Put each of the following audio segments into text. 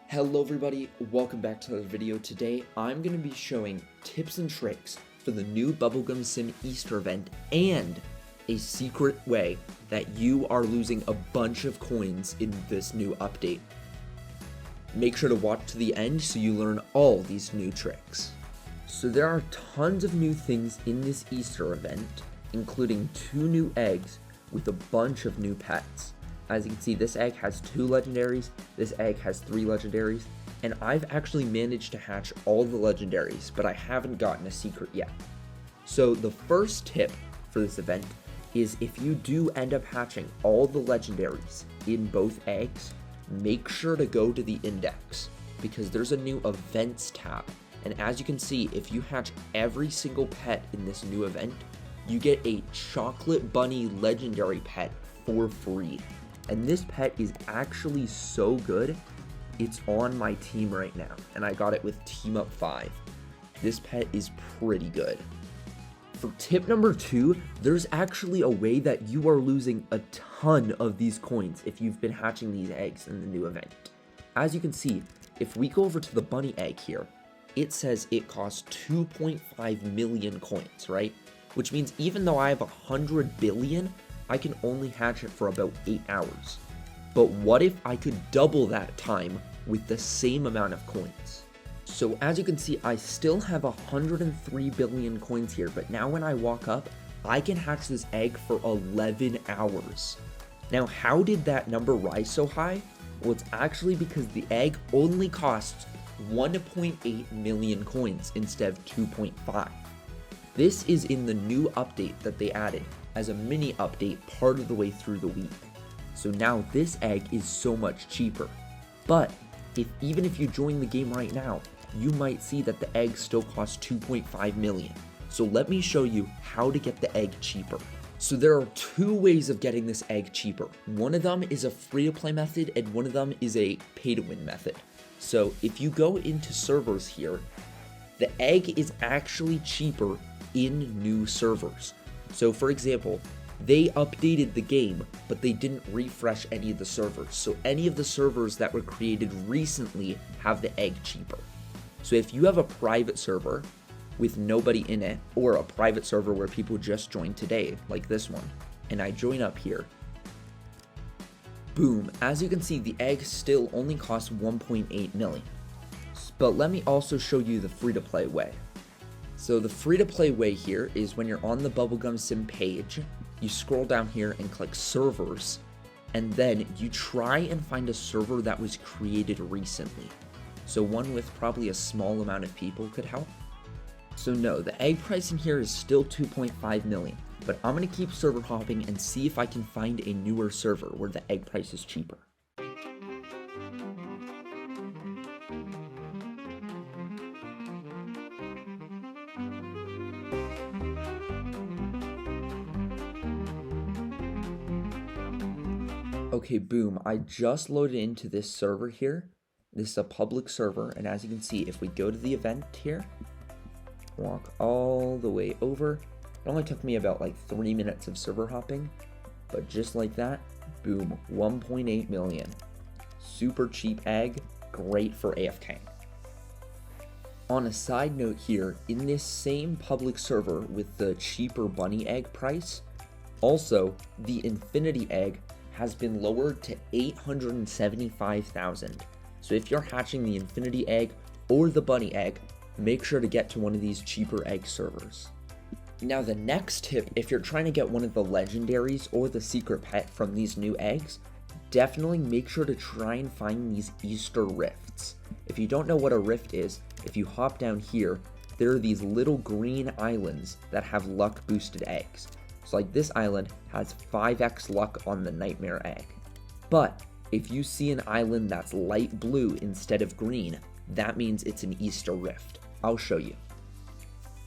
Hello everybody, welcome back to another video. Today I'm going to be showing tips and tricks for the new Bubblegum Sim Easter event and a secret way that you are losing a bunch of coins in this new update. Make sure to watch to the end so you learn all these new tricks. So there are tons of new things in this Easter event, including 2 new eggs with a bunch of new pets. As you can see, this egg has 2 legendaries, this egg has 3 legendaries, and I've actually managed to hatch all the legendaries, but I haven't gotten a secret yet. So the first tip for this event is if you do end up hatching all the legendaries in both eggs, make sure to go to the index, because there's a new events tab, and as you can see, if you hatch every single pet in this new event, you get a chocolate bunny legendary pet for free. And this pet is actually so good, it's on my team right now, and I got it with Team Up 5. This pet is pretty good. For tip number 2, there's actually a way that you are losing a ton of these coins if you've been hatching these eggs in the new event. As you can see, if we go over to the bunny egg here, it says it costs 2.5 million coins, right? Which means even though I have 100 billion, I can only hatch it for about 8 hours. But what if I could double that time with the same amount of coins? So as you can see, I still have 103 billion coins here, but now when I walk up, I can hatch this egg for 11 hours. Now, how did that number rise so high? Well, it's actually because the egg only costs 1.8 million coins instead of 2.5. This is in the new update that they added as a mini update part of the way through the week. So now this egg is so much cheaper. But even if you join the game right now, you might see that the egg still costs 2.5 million. So let me show you how to get the egg cheaper. So there are 2 ways of getting this egg cheaper. One of them is a free-to-play method and one of them is a pay-to-win method. So if you go into servers here, the egg is actually cheaper in new servers. So for example, they updated the game, but they didn't refresh any of the servers. So any of the servers that were created recently have the egg cheaper. So if you have a private server with nobody in it, or a private server where people just joined today, like this one, and I join up here, boom, as you can see, the egg still only costs 1.8 million. But let me also show you the free-to-play way. So the free-to-play way here is when you're on the Bubblegum Sim page, you scroll down here and click servers, and then you try and find a server that was created recently. So one with probably a small amount of people could help. So no, the egg price in here is still 2.5 million, but I'm going to keep server hopping and see if I can find a newer server where the egg price is cheaper. Okay, boom, I just loaded into this server here. This is a public server, and as you can see, if we go to the event here, walk all the way over, it only took me about like 3 minutes of server hopping, but just like that, boom, 1.8 million. Super cheap egg, great for AFK. On a side note here, in this same public server with the cheaper bunny egg price, also the infinity egg has been lowered to 875,000. So if you're hatching the infinity egg or the bunny egg, make sure to get to one of these cheaper egg servers. Now the next tip, if you're trying to get one of the legendaries or the secret pet from these new eggs, definitely make sure to try and find these Easter rifts. If you don't know what a rift is, if you hop down here, there are these little green islands that have luck boosted eggs. So like this island has 5x luck on the nightmare egg. But if you see an island that's light blue instead of green, that means it's an Easter rift. I'll show you.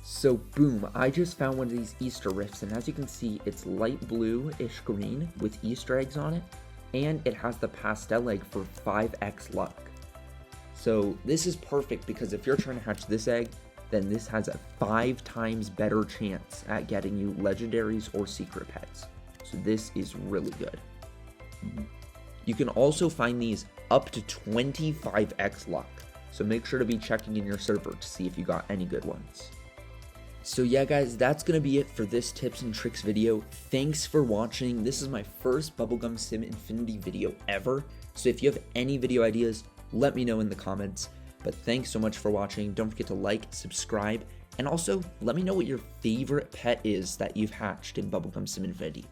So boom, I just found one of these Easter rifts, and as you can see, it's light blue-ish green with Easter eggs on it, and it has the pastel egg for 5x luck. So this is perfect because if you're trying to hatch this egg, then this has a 5 times better chance at getting you legendaries or secret pets. So this is really good. You can also find these up to 25x luck. So make sure to be checking in your server to see if you got any good ones. So yeah guys, that's going to be it for this tips and tricks video. Thanks for watching. This is my first Bubblegum Sim Infinity video ever. So if you have any video ideas, let me know in the comments. But thanks so much for watching. Don't forget to like, subscribe, and also let me know what your favorite pet is that you've hatched in Bubblegum Sim Infinity.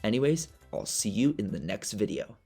Anyways, I'll see you in the next video.